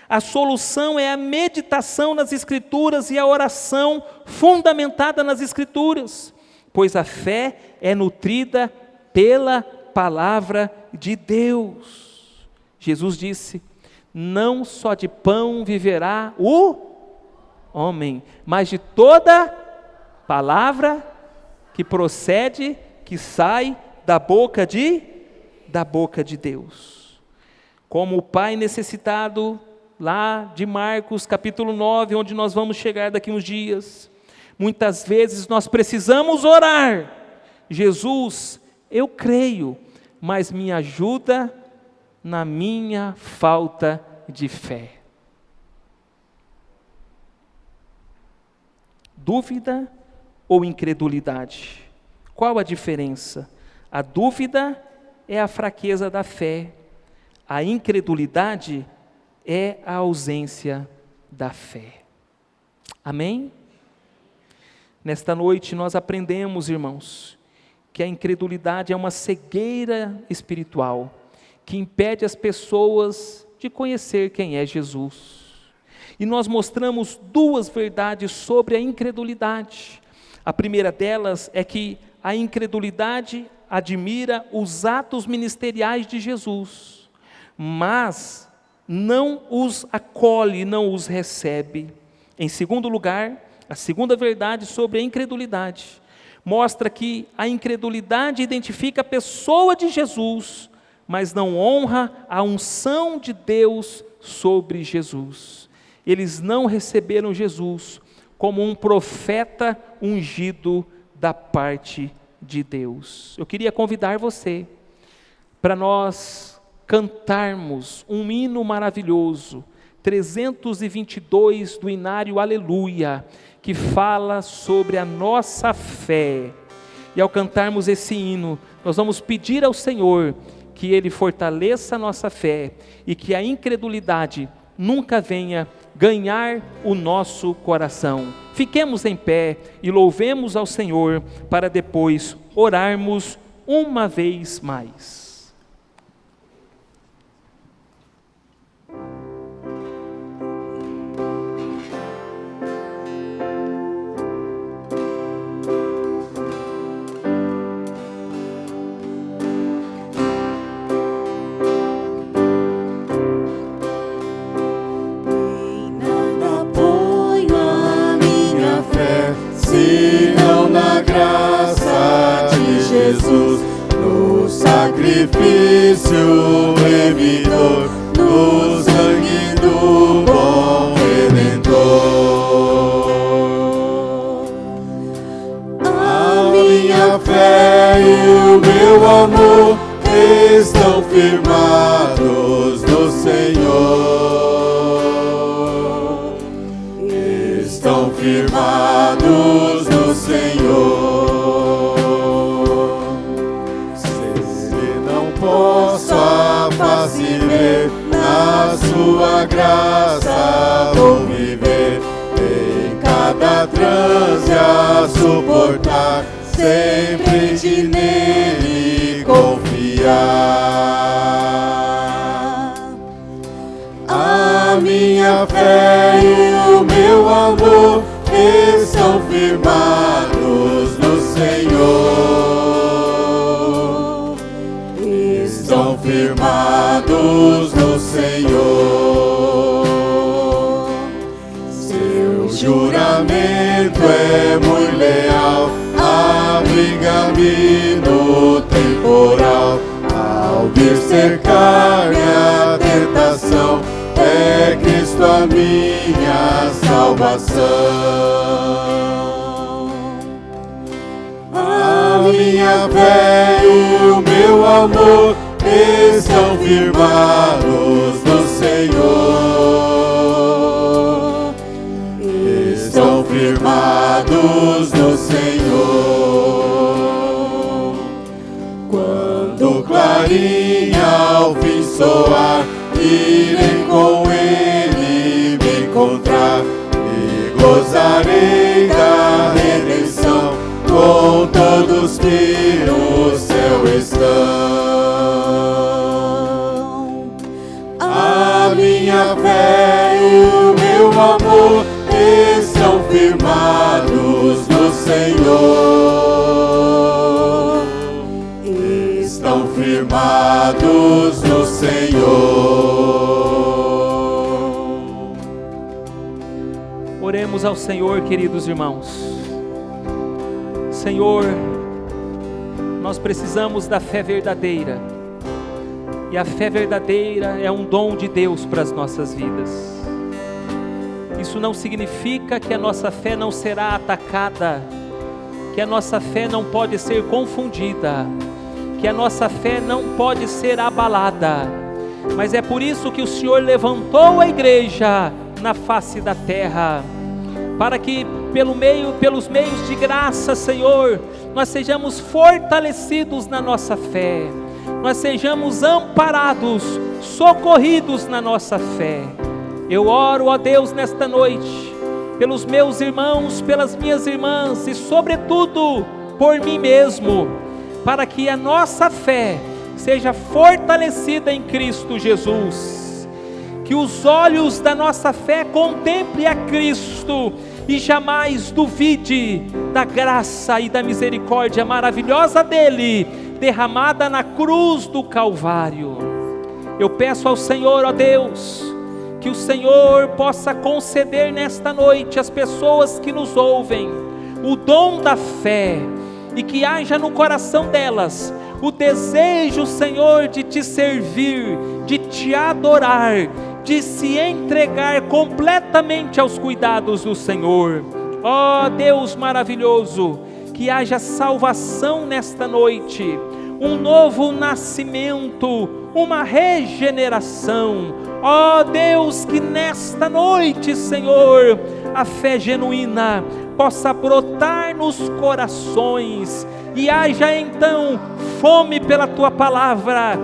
a solução é a meditação nas Escrituras e a oração fundamentada nas Escrituras, pois a fé é nutrida pela palavra de Deus. Jesus disse: não só de pão viverá o homem, mas de toda palavra que procede, que sai da boca de Deus. Como o pai necessitado, lá de Marcos capítulo 9, onde nós vamos chegar daqui uns dias, muitas vezes nós precisamos orar: Jesus, eu creio, mas me ajuda na minha falta de fé. Dúvida ou incredulidade? Qual a diferença? A dúvida é a fraqueza da fé, a incredulidade é a ausência da fé. Amém? Nesta noite nós aprendemos, irmãos, que a incredulidade é uma cegueira espiritual, que impede as pessoas de conhecer quem é Jesus. E nós mostramos duas verdades sobre a incredulidade. A primeira delas é que a incredulidade admira os atos ministeriais de Jesus, mas não os acolhe, não os recebe. Em segundo lugar, a segunda verdade sobre a incredulidade mostra que a incredulidade identifica a pessoa de Jesus, mas não honra a unção de Deus sobre Jesus. Eles não receberam Jesus como um profeta ungido da parte de Deus. Eu queria convidar você para nós cantarmos um hino maravilhoso, 322 do Inário Aleluia, que fala sobre a nossa fé. E ao cantarmos esse hino, nós vamos pedir ao Senhor que Ele fortaleça a nossa fé e que a incredulidade nunca venha ganhar o nosso coração. Fiquemos em pé e louvemos ao Senhor para depois orarmos uma vez mais. Senão na graça de Jesus, no sacrifício remidor, no sangue do bom Redentor. A minha fé e o meu amor estão firmados no Senhor, estão firmados no Senhor. Se não posso a face ver, na sua graça vou viver, em cada transe a suportar, sempre de nele confiar. A minha fé e o meu amor estão firmados no Senhor, estão firmados no Senhor. Seu juramento é muito leal, abriga-me no temporal. Ao vir cercar-me a tentação, é Cristo a minha salvação. A minha fé e o meu amor estão firmados no Senhor, estão firmados no Senhor. Quando o clarim ao fim soar, irei com Ele me encontrar e gozarei da redenção com todos que no céu estão. A minha fé e o meu amor estão firmados no Senhor, estão firmados no Senhor. Oremos ao Senhor, queridos irmãos. Senhor, nós precisamos da fé verdadeira, e a fé verdadeira é um dom de Deus para as nossas vidas. Isso não significa que a nossa fé não será atacada, que a nossa fé não pode ser confundida, que a nossa fé não pode ser abalada, mas é por isso que o Senhor levantou a igreja na face da terra, para que pelos meios de graça, Senhor, nós sejamos fortalecidos na nossa fé, nós sejamos amparados, socorridos na nossa fé. Eu oro, ó Deus, nesta noite, pelos meus irmãos, pelas minhas irmãs e sobretudo por mim mesmo, para que a nossa fé seja fortalecida em Cristo Jesus. Que os olhos da nossa fé contemplem a Cristo e jamais duvide da graça e da misericórdia maravilhosa dele, derramada na cruz do Calvário. Eu peço ao Senhor, ó Deus, que o Senhor possa conceder nesta noite às pessoas que nos ouvem o dom da fé, e que haja no coração delas o desejo, Senhor, de te servir, de te adorar, de se entregar completamente aos cuidados do Senhor. Ó Deus maravilhoso, que haja salvação nesta noite, um novo nascimento, uma regeneração. Ó Deus, que nesta noite, Senhor, a fé genuína possa brotar nos corações, e haja então fome pela Tua Palavra,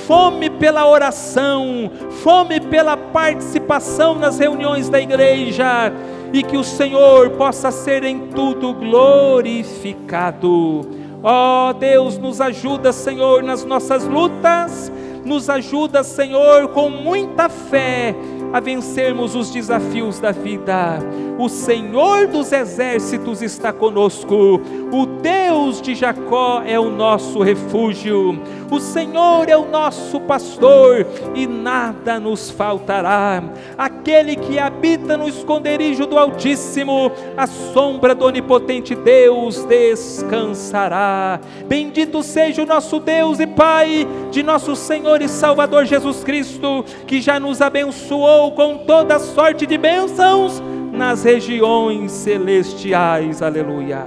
fome pela oração, fome pela participação nas reuniões da igreja, e que o Senhor possa ser em tudo glorificado. Ó Deus, nos ajuda, Senhor, nas nossas lutas, nos ajuda, Senhor, com muita fé, a vencermos os desafios da vida. O Senhor dos exércitos está conosco, o Deus de Jacó é o nosso refúgio, o Senhor é o nosso pastor e nada nos faltará. Aquele que habita no esconderijo do Altíssimo, a sombra do onipotente Deus descansará. Bendito seja o nosso Deus e Pai de nosso Senhor e Salvador Jesus Cristo, que já nos abençoou com toda sorte de bênçãos nas regiões celestiais. Aleluia.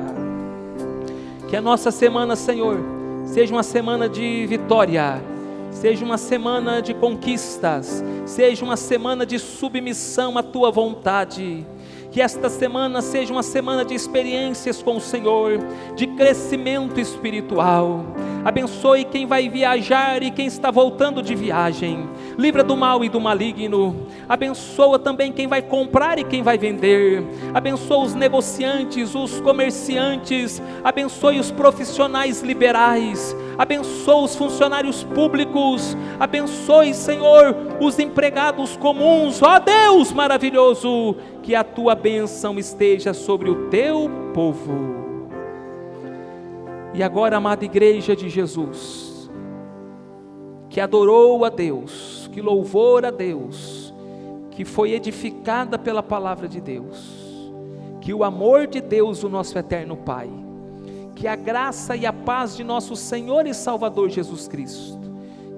Que a nossa semana, Senhor, seja uma semana de vitória, seja uma semana de conquistas, seja uma semana de submissão à Tua vontade. Que esta semana seja uma semana de experiências com o Senhor, de crescimento espiritual. Abençoe quem vai viajar e quem está voltando de viagem. Livra do mal e do maligno. Abençoa também quem vai comprar e quem vai vender. Abençoa os negociantes, os comerciantes. Abençoe os profissionais liberais. Abençoa os funcionários públicos. Abençoe, Senhor, os empregados comuns. Ó Deus maravilhoso, que a Tua bênção esteja sobre o Teu povo. E agora, amada igreja de Jesus, que adorou a Deus, que louvou a Deus, que foi edificada pela palavra de Deus, que o amor de Deus, o nosso eterno Pai, que a graça e a paz de nosso Senhor e Salvador Jesus Cristo,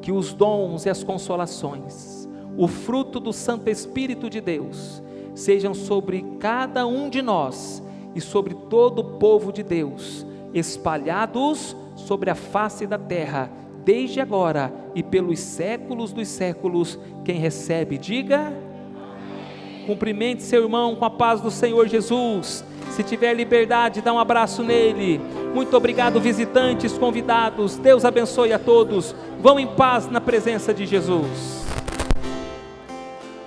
que os dons e as consolações, o fruto do Santo Espírito de Deus, sejam sobre cada um de nós e sobre todo o povo de Deus, espalhados sobre a face da terra, desde agora e pelos séculos dos séculos. Quem recebe, diga amém. Cumprimente seu irmão com a paz do Senhor Jesus. Se tiver liberdade, dá um abraço nele. Muito obrigado, visitantes, convidados. Deus abençoe a todos. Vão em paz na presença de Jesus.